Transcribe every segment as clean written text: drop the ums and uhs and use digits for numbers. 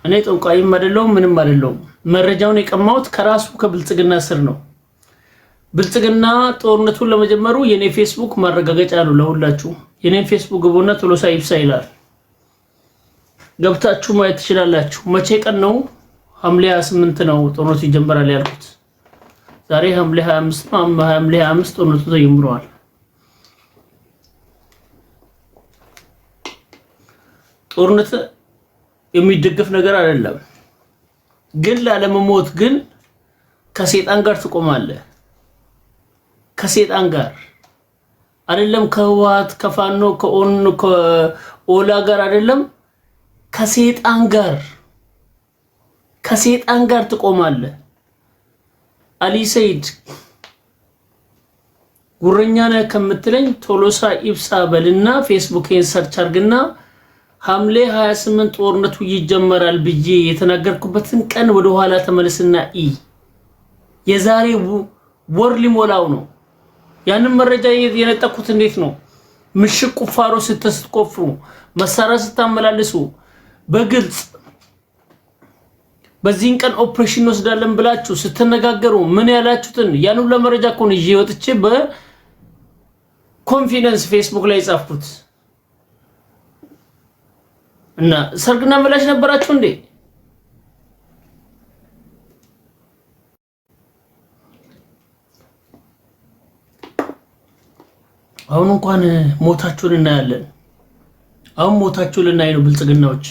እኔ ጠንቋይም አይደለሁም ምንም አይደለሁም። መረጃውን የቀማሁት ከራሱ ከብልጽግና ስር ነው። ብልጽግና ጦርነቱን ለመጀመሩ የኔ ፌስቡክ ማረጋገጫ ነው ለሁላችሁ። የኔን ፌስቡክ ግቡና ቶሎሳ ይብሳ ይላል። ገብታችሁ ማየት ትችላላችሁ። መቼ ቀን ነው? ሐምሌ 28 ነው ጦርነቱ ይጀምራል ያልኩት። ዛሬ ሐምሌ 25 ነው። ሐምሌ 25 ጦርነቱ ተጀምሯል። ጦርነት የሚደገፍ ነገር አይደለም። ግን ላለመሞት ግን ከሰይጣን ጋር ትቆማለህ። ከሰይጣን ጋር አይደለም፣ ከህወሓት ከፋኖ ከኦላ ጋር አይደለም፣ ከሰይጣን ጋር ትቆማለህ። አሊ ሰይድ ጉረኛ ነህ ከምትለኝ ቶሎሳ ኢብሳ በልና ፌስቡክን ሰርች አድርግና ሐምሌ 28 ጦርነቱ ይጀመራል ብዬ የተናገርኩበትን ቀን ወደ ኋላ ተመለስና የዛሬ ወር ሊሞላው ነው። ያንን መረጃ የነጠቁት እንዴት ነው? ምሽግ ቁፋሮ ስትቆፍሩ መሳሪያ ስታመላልሱ በግልጽ በዚህን ቀን ኦፕሬሽን ወስዳለን ብላችሁ ስትነጋገሩ ምን ያላችሁትን ያን ሁሉ መረጃ ኮን ይዤ ወጥቼ በኮንፊደንስ ፌስቡክ ላይ ጻፍኩት። እና ሰርግና ምላሽ ነበራችሁ እንዴ? አሁን እንኳን ሞታችሁን እናያለን። አሁን ሞታችሁን ልናይ ነው። ብልጽግናዎች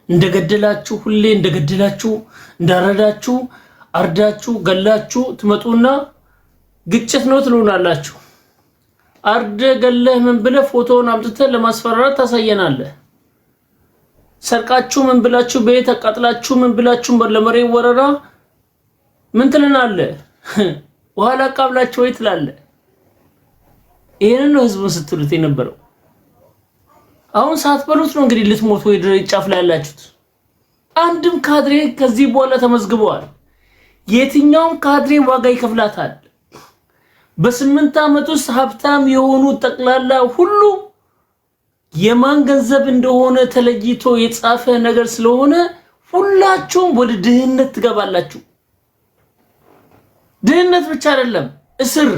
እንደገደላችሁ ሁሌ እንደገደላችሁ እንዳረዳችሁ አርዳችሁ ገላችሁ ትመጡና ግጭት ነው ትሉናላችሁ። አርደ ገለህ ምን ብለህ ፎቶውን አምጥተህ ለማስፈራራት ታሳየናለህ። ሰርቃችሁ ምን ብላችሁ ቤት አቃጥላችሁ ምን ብላችሁ ለመሬት ወረራ ምን ትለናለህ? ወኋላ አቃብላችሁ ወይ ትላለህ። ይሄንን ነው ህዝቡን ስትሉት የነበረው። አሁን ሳትበሉት ነው እንግዲህ ልትሞቱ ጫፍ ላይ ያላችሁት። አንድም ካድሬ ከዚህ በኋላ ተመዝግበዋል። የትኛውም ካድሬ ዋጋ ይከፍላታል። በ8 ዓመት ውስጥ ሀብታም የሆኑ ጠቅላላ ሁሉ የማን ገንዘብ እንደሆነ ተለይቶ የጻፈ ነገር ስለሆነ ሁላችሁም ወደ ድህነት ትገባላችሁ። ድህነት ብቻ አይደለም እስር።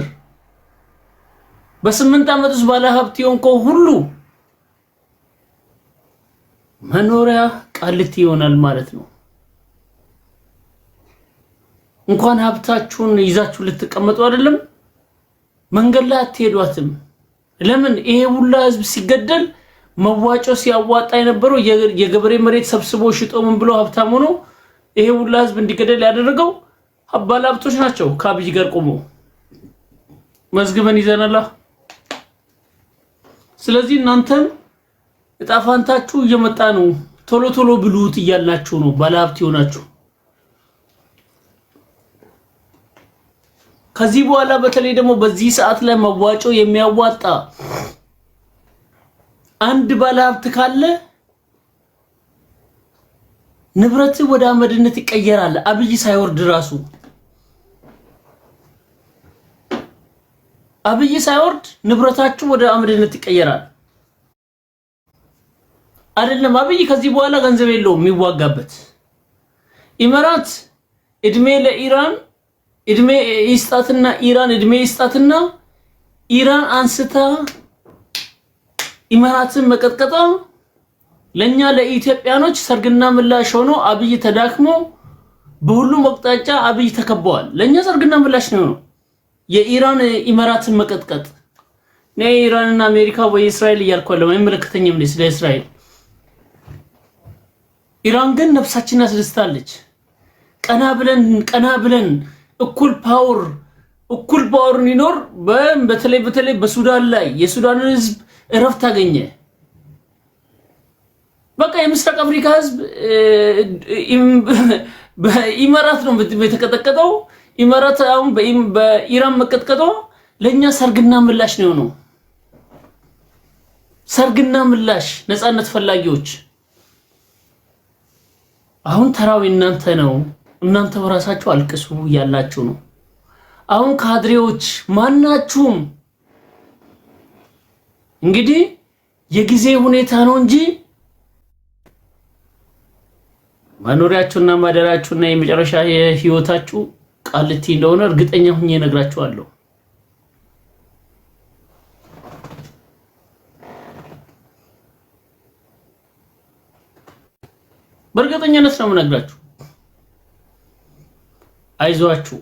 በ8 ዓመት ውስጥ ባለ ሀብት የሆንከው ሁሉ መኖሪያ ቃልቲ ይሆናል ማለት ነው። እንኳን ሀብታችሁን ይዛችሁ ልትቀመጡ አይደለም መንገድ ላይ አትሄዷትም። ለምን? ይሄ ሁላ ህዝብ ሲገደል መዋጮ ሲያዋጣ የነበረው የገበሬ መሬት ሰብስቦ ሽጦ ምን ብሎ ሀብታም ሆኖ ይሄ ሁላ ህዝብ እንዲገደል ያደረገው ባለ ሀብቶች ናቸው። ከአብይ ጋር ቆሞ መዝግበን ይዘናል። ስለዚህ እናንተም እጣፋንታችሁ እየመጣ ነው። ቶሎ ቶሎ ብሉት እያላችሁ ነው ባለ ሀብት ይሆናችሁ። ከዚህ በኋላ በተለይ ደግሞ በዚህ ሰዓት ላይ መዋጮ የሚያዋጣ አንድ ባለ ሀብት ካለ ንብረት ወደ አመድነት ይቀየራል። አብይ ሳይወርድ ራሱ አብይ ሳይወርድ ንብረታችሁ ወደ አመድነት ይቀየራል። አይደለም አብይ ከዚህ በኋላ ገንዘብ የለውም የሚዋጋበት። ኢማራት እድሜ ለኢራን እድሜ ይስጣትና ኢራን እድሜ ይስጣትና ኢራን አንስታ ኢማራትን መቀጥቀጣ ለኛ ለኢትዮጵያኖች ሰርግና ምላሽ ሆኖ አብይ ተዳክሞ በሁሉም አቅጣጫ አብይ ተከበዋል። ለኛ ሰርግና ምላሽ ነው የኢራን ኢማራትን መቀጥቀጥ። ነው ኢራንና አሜሪካ ወይ እስራኤል እያልኳለሁ አይመለከተኝም ስለ እስራኤል። ኢራን ግን ነፍሳችንን አስደስታለች። ቀና ብለን እኩል ፓወር ይኖር በተለይ በሱዳን ላይ የሱዳንን ህዝብ እረፍት አገኘ። በቃ የምስራቅ አፍሪካ ህዝብ በኢማራት ነው የተቀጠቀጠው። ኢማራት አሁን በኢራን መቀጥቀጦ ለኛ ሰርግና ምላሽ ነው። ሰርግና ምላሽ ነፃነት ፈላጊዎች አሁን ተራው እናንተ ነው። እናንተ በራሳችሁ አልቅሱ ያላችሁ ነው። አሁን ካድሬዎች ማናችሁም እንግዲህ የጊዜ ሁኔታ ነው እንጂ መኖሪያችሁና ማደራችሁና የመጨረሻ የህይወታችሁ ቃልቲ እንደሆነ እርግጠኛ ሆኜ እነግራችኋለሁ። በእርግጠኛነት ነው የምነግራችሁ። አይዟችሁ፣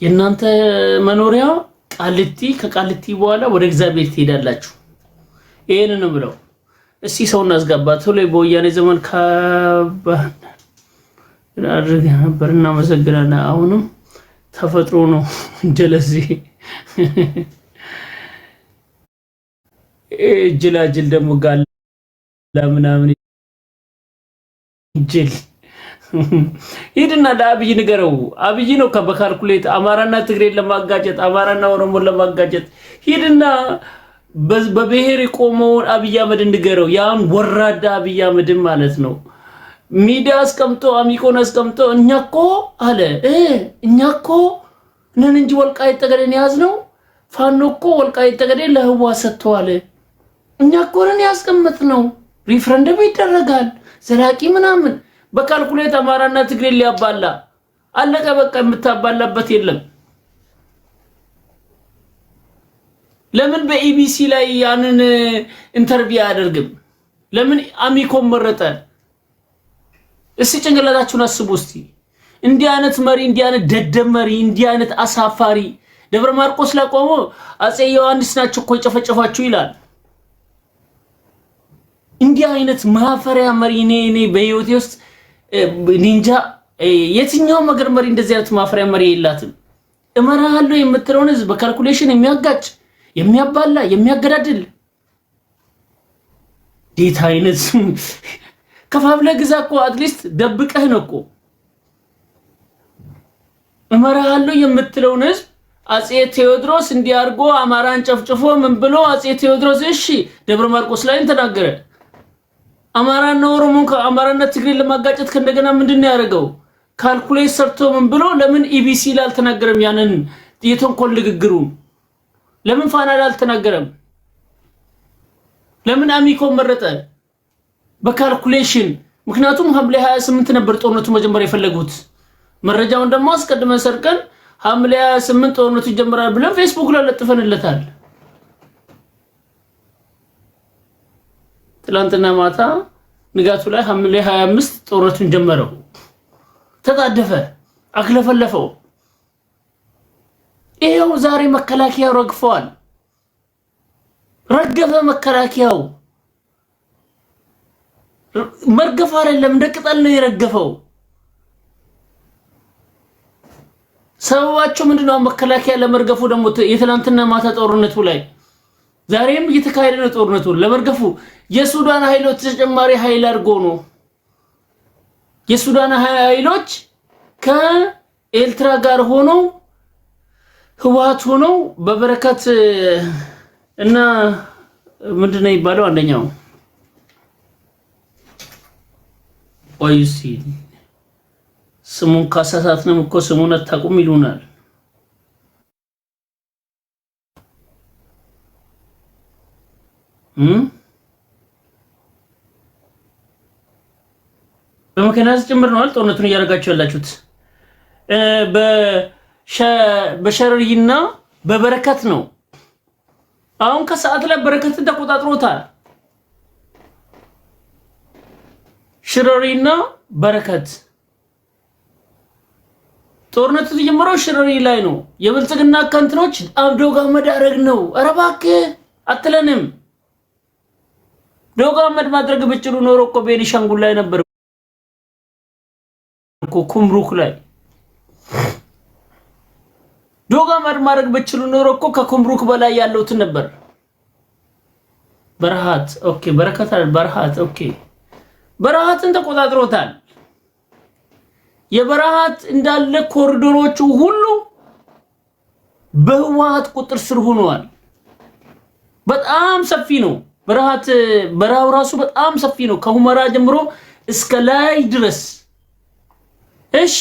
የእናንተ መኖሪያ ቃልቲ፣ ከቃልቲ በኋላ ወደ እግዚአብሔር ትሄዳላችሁ። ይሄን ነው ብለው እስቲ ሰው እናስገባት ሁሌ በወያኔ ዘመን አድርገ ነበርና መሰግናና አሁንም ተፈጥሮ ነው ጀለሲ ጅላጅል ደግሞ ጋር ለምናምን ጅል ሄድና ለአብይ ንገረው። አብይ ነው በካልኩሌት አማራና ትግሬን ለማጋጨት አማራና ኦሮሞን ለማጋጨት ሄድና በብሔር የቆመውን አብይ አህመድ ንገረው። ያን ወራዳ አብይ አህመድ ማለት ነው። ሚዲያ አስቀምጦ አሚኮን አስቀምጦ እኛኮ አለ እኛኮ ነን እንጂ ወልቃይት ጠገዴን ያዝነው ፋኖኮ ወልቃይት ጠገዴን ለህዋ ሰጥቷል። እኛኮ ነን ያስቀምጥነው ሪፍረንደም ይደረጋል ዘላቂ ምናምን በካልኩሌት አማራና ትግሬን ሊያባላ አለቀ። በቃ የምታባላበት የለም። ለምን በኢቢሲ ላይ ያንን ኢንተርቪው አያደርግም? ለምን አሚኮን መረጠ? እስቲ ጭንቅላታችሁን አስቡ እስቲ። እንዲህ አይነት መሪ፣ እንዲህ አይነት ደደብ መሪ፣ እንዲህ አይነት አሳፋሪ ደብረ ማርቆስ ላይ ቆሞ አጼ ዮሐንስ ናቸው እኮ የጨፈጨፋችሁ ይላል። እንዲህ አይነት ማፈሪያ መሪ እኔ በህይወቴ ውስጥ ኒንጃ የትኛው ነገር መሪ እንደዚህ አይነት ማፈሪያ መሪ የላትም። እመራለሁ የምትለውን ህዝብ በካልኩሌሽን የሚያጋጭ የሚያባላ የሚያገዳድል ዴታ አይነት ከፋብለ ግዛ እኮ አትሊስት ደብቀህ ነው እኮ እመራለሁ የምትለውን ህዝብ አጼ ቴዎድሮስ እንዲያርጎ አማራን ጨፍጭፎ ምን ብሎ አጼ ቴዎድሮስ እሺ ደብረ ማርቆስ ላይ ተናገረ። አማራና ኦሮሞን ከአማራና ትግሬን ለማጋጨት ከእንደገና ምንድነው ያደረገው? ካልኩሌት ሰርቶ ምን ብሎ ለምን ኢቢሲ ላይ አልተናገረም? ያንን የተንኮል ንግግሩ ለምን ፋና ላይ አልተናገረም? ለምን አሚኮ መረጠ? በካልኩሌሽን ምክንያቱም ሐምሌ 28 ነበር ጦርነቱ መጀመሪያ የፈለጉት። መረጃውን ደግሞ አስቀድመን ሰርቀን ሐምሌ 28 ጦርነቱ ይጀምራል ብለን ፌስቡክ ላይ ለጥፈንለታል። ትላንትና ማታ ንጋቱ ላይ ሐምሌ 25 ጦርነቱን ጀመረው። ተጣደፈ፣ አክለፈለፈው። ይሄው ዛሬ መከላከያው ረግፈዋል። ረገፈ መከላከያው። መርገፍ አይደለም እንደ ቅጠል ነው የረገፈው። ሰባቸው ምንድነው? መከላከያ ለመርገፉ ደግሞ የትላንትና ማታ ጦርነቱ ላይ ዛሬም እየተካሄደ ነው ጦርነቱ። ለመርገፉ የሱዳን ኃይሎች ተጨማሪ ኃይል አድርጎ ነው። የሱዳን ኃይሎች ከኤርትራ ጋር ሆኖ ህወሓት ሆኖ በበረከት እና ምንድነው ይባለው አንደኛው ወይሲ ስሙን ካሳሳትንም እኮ ስሙን አታውቁም ይሉናል። በመከናዝ ጭምር ነው ጦርነቱን እያደረጋችሁ ያላችሁት። በሸረሪና በበረከት ነው። አሁን ከሰዓት ላይ በረከትን ተቆጣጥሮታል። ሽረሪና በረከት ጦርነቱ ተጀመረው ሽረሪ ላይ ነው። የብልጽግና ካንትኖች አብዶ ጋር መዳረግ ነው። ኧረ እባክህ አትለንም። ዶጋመድ ማድረግ ብችሉ ኖሮ እኮ ቤኒሻንጉል ላይ ነበር እኮ ኩምሩክ ላይ ዶጋመድ ማድረግ ብችሉ ኖሮ እኮ ከኩምሩክ በላይ ያለውት ነበር። በረሃት ኦኬ፣ በረከት አይደል? በረሃት ኦኬ። በረሃትን ተቆጣጥሮታል። የበረሃት እንዳለ ኮሪዶሮቹ ሁሉ በህወሓት ቁጥር ስር ሆነዋል። በጣም ሰፊ ነው። በረሃው ራሱ በጣም ሰፊ ነው። ከሁመራ ጀምሮ እስከ ላይ ድረስ። እሺ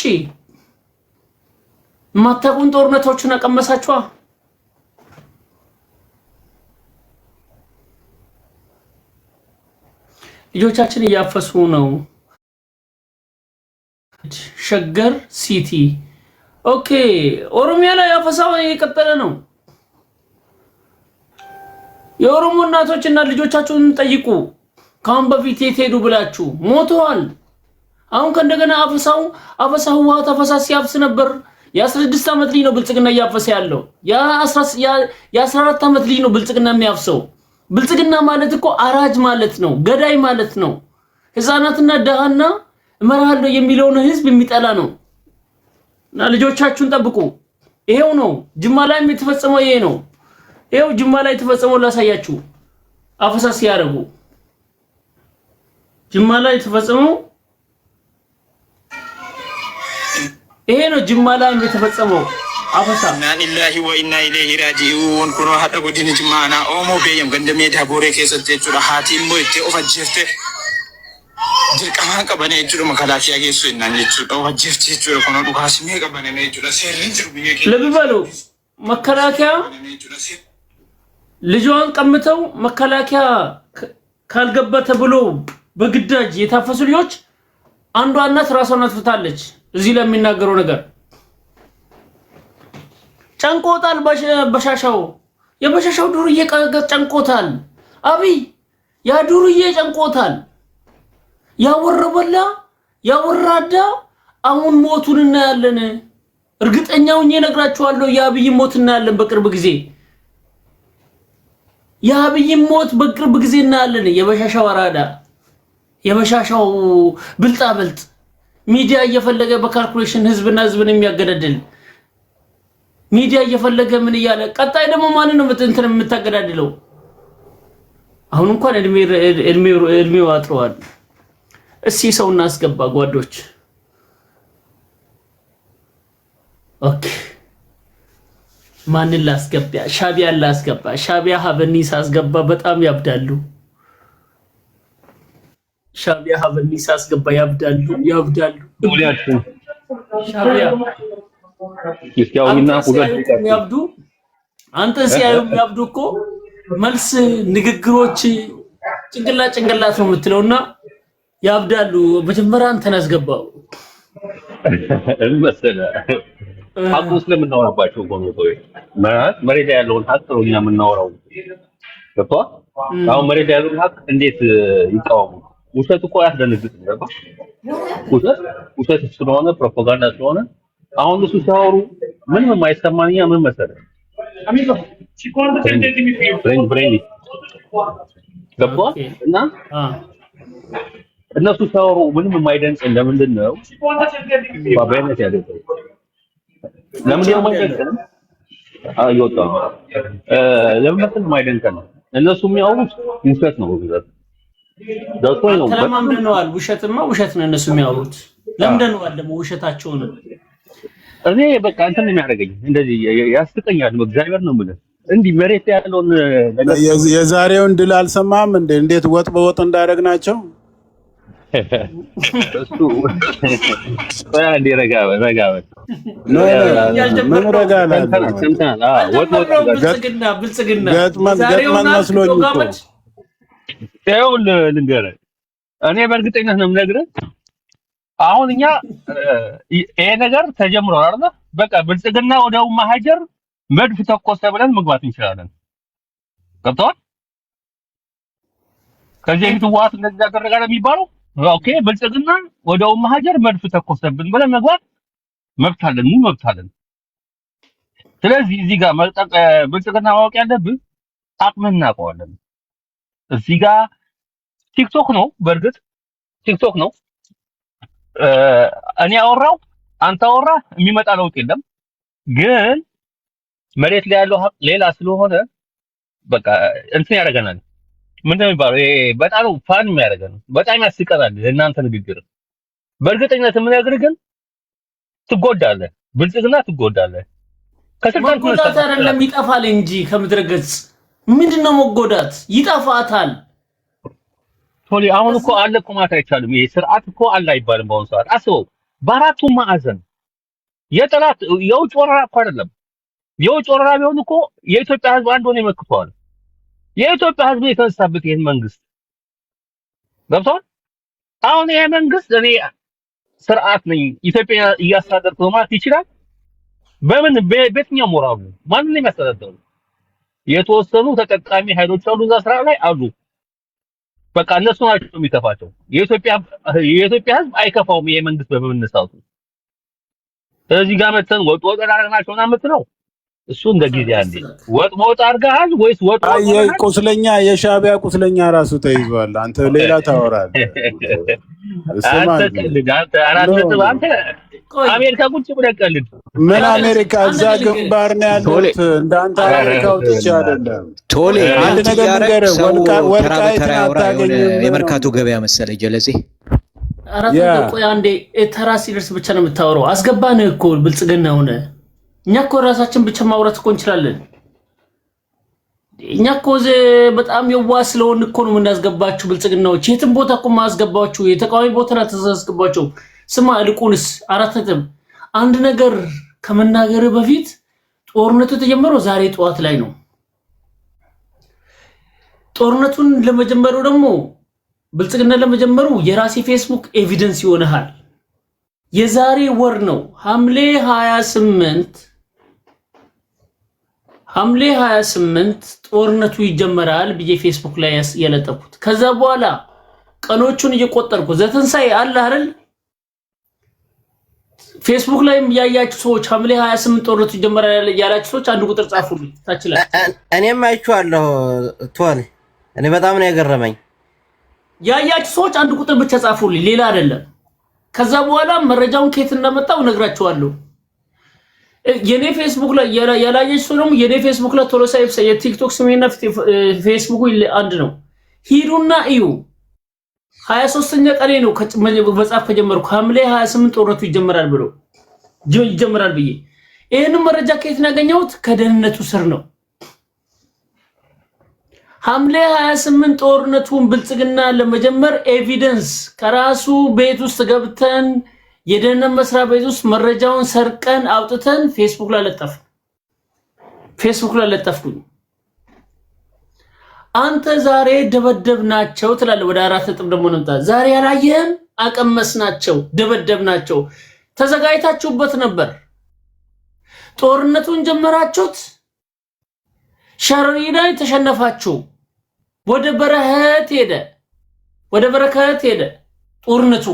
ማታቁን ጦርነቶችን አቀመሳችኋ። ልጆቻችን እያፈሱ ነው። ሸገር ሲቲ ኦኬ። ኦሮሚያ ላይ አፈሳው የቀጠለ ነው። የኦሮሞ እናቶችና ልጆቻቸውን ጠይቁ። ካሁን በፊት የት ሄዱ ብላችሁ ሞተዋል። አሁን ከእንደገና አፈሳው ህወሓት አፈሳ ሲያፍስ ነበር። የ16 ዓመት ልጅ ነው ብልጽግና እያፈሰ ያለው። የ14 ዓመት ልጅ ነው ብልጽግና የሚያፍሰው። ብልጽግና ማለት እኮ አራጅ ማለት ነው፣ ገዳይ ማለት ነው። ህፃናትና ደሃና እመራለሁ የሚለውን ህዝብ የሚጠላ ነው። እና ልጆቻችሁን ጠብቁ። ይሄው ነው ጅማ ላይ የተፈጸመው። ይሄ ነው ይሄው ጅማ ላይ የተፈጸመው። ላሳያችሁ አፈሳ ሲያደርጉ ጅማ ላይ የተፈጸመው ይሄ ነው። ጅማ ላይ የተፈጸመው አፈሳ ኢና ሊላሂ ወኢና ኢለይሂ ራጂኡን ኩኖ ሀደ ጉዲን ጅማና ኦሞ በየም ገንደሜ ዳቦሬ ከሰተ ጁራ ሃቲም ሞይቴ ኦፈጀፍቴ ድርቀማ ቀበኔ ጁሩ መከላከያ ጌሱ እና ጁሩ ኦፈጀፍቴ ጁሩ ኮኖ ዱካስሜ ቀበኔ ነው ጁሩ ሴሪን ጁሩ ብዬ ለብበሉ መከላከያ ልጇን ቀምተው መከላከያ ካልገባ ተብሎ በግዳጅ የታፈሱ ልጆች አንዷ እናት ራሷን አጥፍታለች። እዚህ ለሚናገረው ነገር ጨንቆታል። የበሻሻው ዱርዬ ጨንቆታል። አብይ ያ ዱርዬ ጨንቆታል። ያወረበላ ያወራዳ አሁን ሞቱን እናያለን። እርግጠኛው እነግራችኋለሁ የአብይ ሞት እናያለን በቅርብ ጊዜ። የአብይ ሞት በቅርብ ጊዜ እናያለን። የበሻሻው አራዳ የበሻሻው ብልጣብልጥ ሚዲያ እየፈለገ በካልኩሌሽን ህዝብን የሚያገዳድል ሚዲያ እየፈለገ ምን እያለ ቀጣይ ደግሞ ማን ነው እንትን የምታገዳድለው? አሁን እንኳን እድሜው አጥሯል። እስኪ ሰው እናስገባ ጓዶች። ኦኬ ማንን ላስገባ? ሻቢያን ላስገባ። ሻቢያ ሀበኒስ አስገባ። በጣም ያብዳሉ። ሻቢያ ሀበኒስ አስገባ። ያብዳሉ። ሻቢያ ይስያውና ሁለት ያብዱ። አንተ ሲያዩ ያብዱ እኮ መልስ ንግግሮች ጭንቅላት ነው የምትለውና ያብዳሉ። መጀመሪያ አንተን አስገባው መሰለህ። ሀቁ ስለምናወራባቸው ጎኖቶች መሬት ያለውን ሀቅ ነው እኛ የምናወራው። ገብቶሃል? አሁን መሬት ያለውን ሀቅ እንዴት ይቃወሙ? ውሸት እኮ አያስደነግጥም። ገባህ? ውሸት ስለሆነ ፕሮፓጋንዳ ስለሆነ አሁን እሱ ሲያወሩ ምንም የማይሰማኝ ምን መሰለህ? ብሬን ገባህ? እና እነሱ ሲያወሩ ምንም የማይደንቅ ለምንድን ነው? ባባይነት ያደረገው ለምን የማይደንቅ እየወጣ ነው? ለምን መሰለህ የማይደንቅ ነው? እነሱ የሚያወሩት ውሸት ነው። ደውቶኝ ነው ተለማምደነዋል። ውሸት ነው እነሱ የሚያወሩት። ለምደነዋል ደግሞ ውሸታቸውን። እኔ በቃ እንትን ነው የሚያደርገኝ፣ እንደዚህ ያስቀኛል። እግዚአብሔር ነው የምልህ። እንዲህ መሬት ያለውን የዛሬውን ድል አልሰማም እንዴ? እንዴት ወጥ በወጥ እንዳደረግናቸው እሱ አንዴ ረጋ በል ምን ረጋ አላለ? ብልጽግና ገጥመን መስሎኝ እኮ ይኸውልህ ልንገርህ፣ እኔ በእርግጠኝነት ነው የምነግርህ። አሁን እኛ ይሄ ነገር ተጀምሯል አይደል? በቃ ብልጽግና ወደው ማሀጀር መድፍ ተኮሰ ብለን መግባት እንችላለን። ገብቶሃል? ከዚህ በፊት ህወሓት እንደዚህ ያደረጋል የሚባለው ኦኬ፣ ብልጽግና ወደው ማሀጀር መድፍ ተኮሰብን ብለን መግባት መብት አለን። ስለዚህ እዚህ ጋር ብልጽግና ማወቅ ያለብህ አቅምን እናውቀዋለን። እዚህ ጋር ቲክቶክ ነው፣ በእርግጥ ቲክቶክ ነው። እኔ አወራው አንተ አወራ የሚመጣ ለውጥ የለም። ግን መሬት ላይ ያለው ሀቅ ሌላ ስለሆነ በቃ እንትን ያደርገናል። ምንድን ነው የሚባለው? በጣም ፋን የሚያደርገን በጣም ያስቀናል እናንተ ንግግር። በእርግጠኝነት የምነግርህ ግን ትጎዳለህ፣ ብልጽግና ትጎዳለህ። ከስልጣን መጎዳት አይደለም ይጠፋል እንጂ ከምድረ ገጽ ምንድነው መጎዳት? ይጠፋታል። ቶሊ አሁን እኮ አለ እኮ ማለት አይቻልም። ይሄ ስርዓት እኮ አለ አይባልም። በአሁኑ ሰዓት አስበው፣ በአራቱ ማዕዘን የጠላት የውጭ ወረራ እኮ አይደለም። የውጭ ወረራ ቢሆን እኮ የኢትዮጵያ ሕዝብ አንድ ሆኖ ይመክተዋል። የኢትዮጵያ ሕዝብ የተነሳበት ይሄን መንግስት ገብቷል። አሁን ይሄ መንግስት እኔ ስርዓት ነኝ ኢትዮጵያ እያስተዳደርኩ ነው ማለት ይችላል? በምን በየትኛው ሞራሉ ማንን ነው የሚያስተዳድረው? የተወሰኑ ተጠቃሚ ኃይሎች አሉ እዛ ስራ ላይ አሉ። በቃ እነሱ ናቸው የሚከፋቸው። የኢትዮጵያ ህዝብ አይከፋውም ይሄ መንግስት በመነሳቱ። ስለዚህ ጋር መተን ወጥ አደረግናቸው እና የምትለው እሱ እንደ ጊዜ አንዴ ወጥ አድርገሃል ወይስ ወጥ ቁስለኛ የሻዕቢያ ቁስለኛ ራሱ ተይዟል። አንተ ሌላ ታወራለህ። አንተ አሜሪካ ቁጭ ብለህ ቀልድ። ምን አሜሪካ እዛ ግንባር ነው ያሉት። እንዳንተ አሜሪካ ውጥቼ አይደለም። ቶሌ አንድ ነገር ንገረህ፣ ወልቃይትን አታገኝም። የመርካቶ ገበያ መሰለህ ጀለሴ። ቆይ አንዴ ተራ ሲደርስ ብቻ ነው የምታወራው። አስገባንህ እኮ ብልጽግና ሆነ። እኛ እኮ ራሳችን ብቻ ማውራት እኮ እንችላለን። እኛ እኮ በጣም የዋህ ስለሆን እኮ ነው የምናስገባችሁ ብልጽግናዎች። የትም ቦታ እኮ ማስገባችሁ የተቃዋሚ ቦታ ላይ ተሳስገባችሁ። ስማ እልቁንስ 4 ነጥብ አንድ ነገር ከመናገር በፊት ጦርነቱ የተጀመረው ዛሬ ጠዋት ላይ ነው። ጦርነቱን ለመጀመሩ ደግሞ ብልጽግና ለመጀመሩ የራሴ ፌስቡክ ኤቪደንስ ይሆናል። የዛሬ ወር ነው ሐምሌ 28 ጦርነቱ ይጀመራል ብዬ ፌስቡክ ላይ ያለጠኩት። ከዛ በኋላ ቀኖቹን እየቆጠርኩ ዘተንሳይ አለ አይደል ፌስቡክ ላይ ያያችሁ ሰዎች ሐምሌ 28 ጦርነቱ ይጀመራል ያላችሁ ሰዎች አንድ ቁጥር ጻፉልኝ ታች ላይ። እኔም አይቼዋለሁ ቶኒ። እኔ በጣም ነው የገረመኝ። ያያችሁ ሰዎች አንድ ቁጥር ብቻ ጻፉልኝ፣ ሌላ አይደለም። ከዛ በኋላ መረጃውን ከየት እንዳመጣው ነግራችኋለሁ። የኔ ፌስቡክ ላይ ያላያችሁ ሰው ደግሞ የኔ ፌስቡክ ላይ ቶሎሳ ይፍሳ የቲክቶክ ስሜና ፌስቡክ አንድ ነው። ሂዱና እዩ። 23ኛ ቀኔ ነው መጻፍ ከጀመርኩ ሐምሌ 28 ጦርነቱ ይጀምራል ብዬ። ይሄንን መረጃ ከየት ያገኘሁት? ከደህንነቱ ስር ነው። ሐምሌ 28 ጦርነቱን ብልጽግና ለመጀመር ኤቪደንስ ከራሱ ቤት ውስጥ ገብተን የደህንነት መስሪያ ቤት ውስጥ መረጃውን ሰርቀን አውጥተን ፌስቡክ ላይ ለጠፍኩኝ። አንተ ዛሬ ደበደብናቸው ትላለህ። ወደ 4 ነጥብ ደግሞ እንምጣ። ዛሬ ያላየህም አቀመስናቸው፣ ደበደብናቸው። ተዘጋጅታችሁበት ነበር። ጦርነቱን ጀመራችሁት፣ ሸረሪና ተሸነፋችሁ። ወደ በረከት ሄደ ጦርነቱ።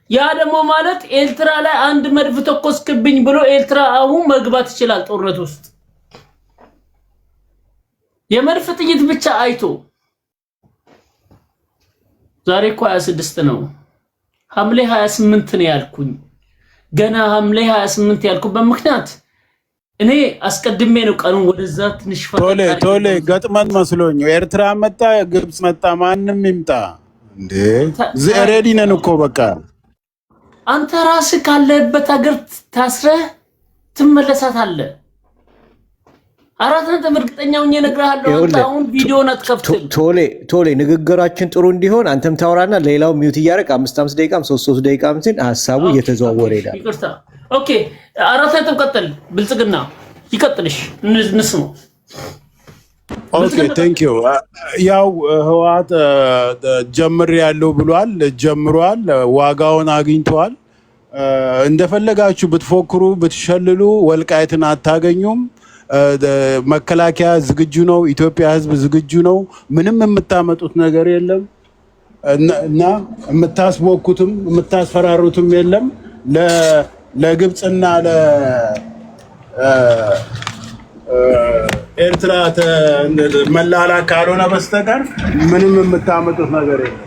ያ ደግሞ ማለት ኤርትራ ላይ አንድ መድፍ ተኮስክብኝ ብሎ ኤርትራ አሁን መግባት ይችላል ጦርነት ውስጥ። የመድፍ ጥይት ብቻ አይቶ ዛሬ እኮ 26 ነው። ሐምሌ 28 ነው ያልኩኝ። ገና ሐምሌ 28 ያልኩበት ምክንያት እኔ አስቀድሜ ነው ቀኑን ወደዛ ትንሽ ቶሌ ገጥመን መስሎኝ ኤርትራ መጣ፣ ግብጽ መጣ፣ ማንም ይምጣ እንዴ ሬዲ ነን እኮ በቃ። አንተ ራስህ ካለበት ሀገር ታስረህ ትመለሳታለህ። 4 ነጥብ እርግጠኛ ሆኜ እነግርሃለሁ። አሁን ቪዲዮን አትከፍትም። ቶሌ ንግግራችን ጥሩ እንዲሆን አንተም ታወራና ሌላው ሚውት እያደረግ 5 ደቂቃም 3 ደቂቃም እንትን ሀሳቡ እየተዘዋወረ ይላል። ይቅርታ። ኦኬ 4 ነጥብ ቀጥል። ብልጽግና ይቀጥልሽ እንስማው። ኦኬ ቴንክ ዩ። ያው ህወሓት ጀምር ያለው ብሏል፣ ጀምሯል፣ ዋጋውን አግኝቷል። እንደፈለጋችሁ ብትፎክሩ ብትሸልሉ ወልቃይትን አታገኙም። መከላከያ ዝግጁ ነው። ኢትዮጵያ ህዝብ ዝግጁ ነው። ምንም የምታመጡት ነገር የለም እና የምታስቦኩትም የምታስፈራሩትም የለም። ለግብፅና ለኤርትራ መላላክ ካልሆነ በስተቀር ምንም የምታመጡት ነገር የለም።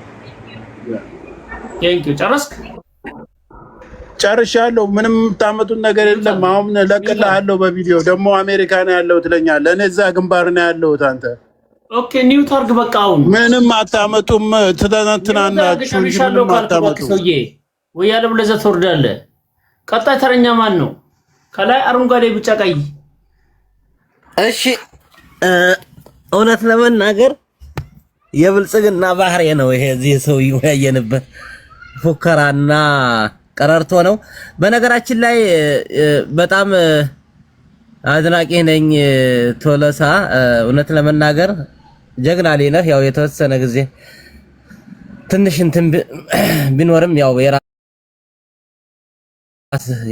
ጨረስክ? ጨርሻለሁ። ምንም የምታመጡት ነገር የለም። አሁን ለቅልሃለሁ በቪዲዮ ደግሞ አሜሪካ ነው ያለሁት ትለኛለህ። እኔ እዛ ግንባር ነው ያለሁት። አንተ ኦኬ ኒውት አድርግ በቃ። አሁን ምንም አታመጡም። ትናንትናናችሁ ምንም አታመጡም። ወይ ያለ ብለህ ትወርዳለህ። ቀጣይ ተረኛ ማን ነው? ከላይ አረንጓዴ፣ ቢጫ፣ ቀይ። እሺ እውነት ለመናገር የብልጽግና ባህሪ ነው ይሄ። እዚህ ሰው ያየንበት ፉከራና ቀረርቶ ነው። በነገራችን ላይ በጣም አድናቂ ነኝ ቶለሳ። እውነት ለመናገር ጀግና ነህ። ያው የተወሰነ ጊዜ ትንሽ እንትን ቢኖርም ያው የራስ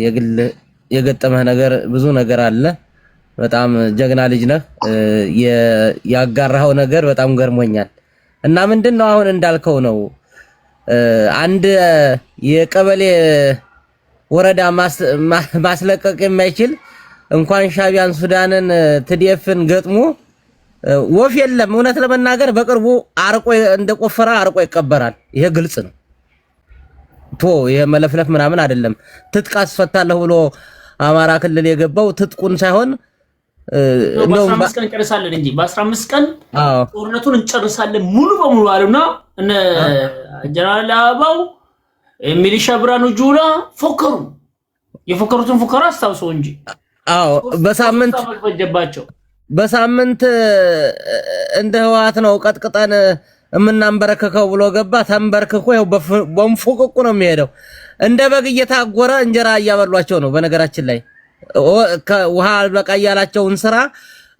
የግል የገጠመህ ነገር ብዙ ነገር አለ። በጣም ጀግና ልጅ ነህ። ያጋራኸው ነገር በጣም ገርሞኛል። እና ምንድነው አሁን እንዳልከው ነው አንድ የቀበሌ ወረዳ ማስለቀቅ የማይችል እንኳን ሻቢያን ሱዳንን ትዲፍን ገጥሞ ወፍ የለም። እውነት ለመናገር በቅርቡ አርቆ እንደቆፈራ አርቆ ይቀበራል። ይሄ ግልጽ ነው። ይሄ መለፍለፍ ምናምን አይደለም። ትጥቅ አስፈታለሁ ብሎ አማራ ክልል የገባው ትጥቁን ሳይሆን ነው በ15 ቀን እንጨርሳለን እንጂ በ15 ቀን ጦርነቱን እንጨርሳለን ሙሉ በሙሉ አሉና እነ ጀነራል አበባው ሚሊሻ ብርሃኑ ጁላ ፎከሩ። የፎከሩትን ፉከራ አስታውሰው እንጂ በሳምንት እንደ ህወሓት ነው ቀጥቅጠን የምናንበረከከው ብሎ ገባ። ተንበርክኮ ያው በንፎቅቁ ነው የሚሄደው። እንደ በግ እየታጎረ እንጀራ እያበሏቸው ነው። በነገራችን ላይ ውሃ በቃ ያላቸውን ስራ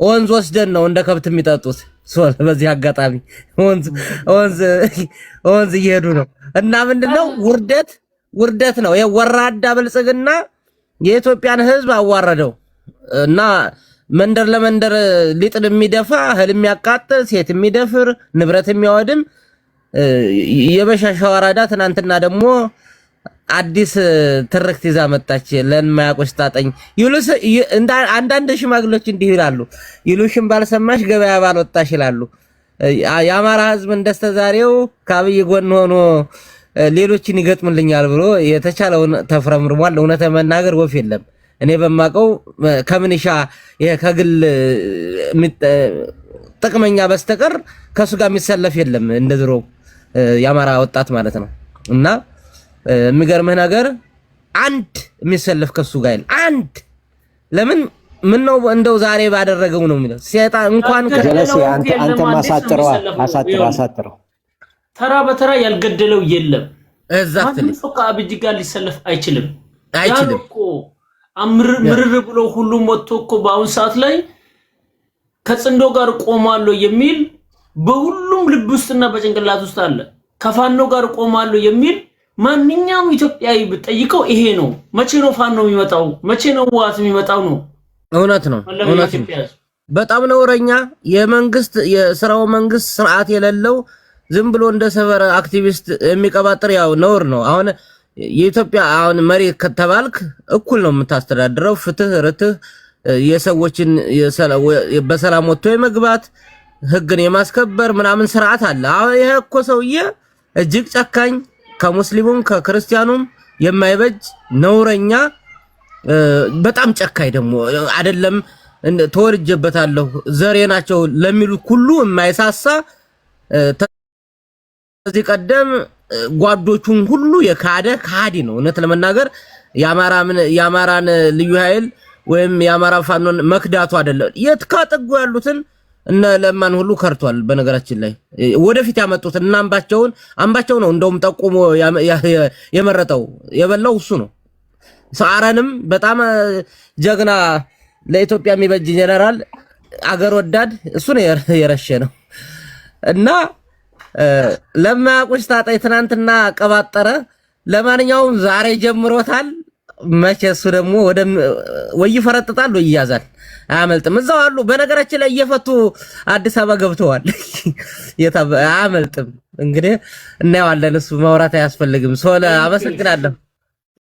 ወንዝ ወስደን ነው እንደ ከብት የሚጠጡት። በዚህ አጋጣሚ ወንዝ እየሄዱ ነው። እና ምንድነው ውርደት ነው። የወራዳ ብልጽግና የኢትዮጵያን ህዝብ አዋረደው። እና መንደር ለመንደር ሊጥል የሚደፋ እህል የሚያቃጥል ሴት የሚደፍር ንብረት የሚያወድም የበሻሻ ወራዳ ትናንትና ደግሞ አዲስ ትርክት ይዛ መጣች። ለማያቆስ ታጠኝ ይሉስ አንዳንድ ሽማግሌዎች እንዲህ ይላሉ። ይሉሽም ባልሰማሽ ገበያ ባልወጣሽ ይላሉ። የአማራ ህዝብ እንደስተዛሬው ከአብይ ጎን ሆኖ ሌሎችን ይገጥምልኛል ብሎ የተቻለውን ተፍረምርሟል። እውነት መናገር ወፍ የለም። እኔ በማቀው ከምንሻ ከግል ጥቅመኛ በስተቀር ከሱ ጋር የሚሰለፍ የለም እንደድሮ የአማራ ወጣት ማለት ነው። እና የሚገርምህ ነገር አንድ የሚሰለፍ ከሱ ጋር የለም። አንድ ለምን ምን ነው እንደው ዛሬ ባደረገው ነው የሚለው ሰይጣን እንኳን ጀለሲ አንተ ማሳጥረው ተራ በተራ ያልገደለው የለም። exactly አብይ ጋር ሊሰለፍ አይችልም። እኮ ምርር ብሎ ሁሉም ወጥቶ እኮ በአሁን ሰዓት ላይ ከጽንዶ ጋር ቆማለሁ የሚል በሁሉም ልብ ውስጥና በጭንቅላት ውስጥ አለ። ከፋኖ ጋር ቆማለሁ የሚል ማንኛውም ኢትዮጵያዊ ብጠይቀው ይሄ ነው። መቼ ነው ፋኖ የሚመጣው? መቼ ነው ዋት የሚመጣው ነው? እውነት ነው። በጣም ነውረኛ የስራው መንግስት ስርዓት የሌለው ዝም ብሎ እንደ ሰፈር አክቲቪስት የሚቀባጥር ያው ነውር ነው። አሁን የኢትዮጵያ አሁን መሪ ከተባልክ እኩል ነው የምታስተዳድረው። ፍትህ ርትህ የሰዎችን በሰላም ወጥቶ የመግባት ህግን የማስከበር ምናምን ስርዓት አለ። አሁን ይሄ እኮ ሰውዬ እጅግ ጨካኝ ከሙስሊሙም ከክርስቲያኑም የማይበጅ ነውረኛ በጣም ጨካኝ ደግሞ አይደለም። ተወርጀበታለሁ ዘሬ ናቸው ለሚሉ ሁሉ የማይሳሳ ከዚህ ቀደም ጓዶቹን ሁሉ የካደ ካዲ ነው። እውነት ለመናገር የአማራን ልዩ ኃይል ወይም የአማራ ፋኖን መክዳቱ አይደለም የትካጠጉ ያሉትን እነ ለማን ሁሉ ከርቷል። በነገራችን ላይ ወደፊት ያመጡት እና አምባቸው ነው እንደውም ጠቁሞ የመረጠው የበላው እሱ ነው። ሰዓረንም በጣም ጀግና ለኢትዮጵያ የሚበጅ ጀነራል አገር ወዳድ እሱ ነው የረሸ ነው። እና ለማያቆስ ታጣይ ትናንትና ቀባጠረ። ለማንኛውም ዛሬ ጀምሮታል። መቼ እሱ ደግሞ ወይ ይፈረጥጣል ወይ ይያዛል። አያመልጥም። እዛው አሉ። በነገራችን ላይ እየፈቱ አዲስ አበባ ገብተዋል። አያመልጥም። እንግዲህ እናየዋለን። እሱ ማውራት አያስፈልግም። ሶለ አመሰግናለሁ።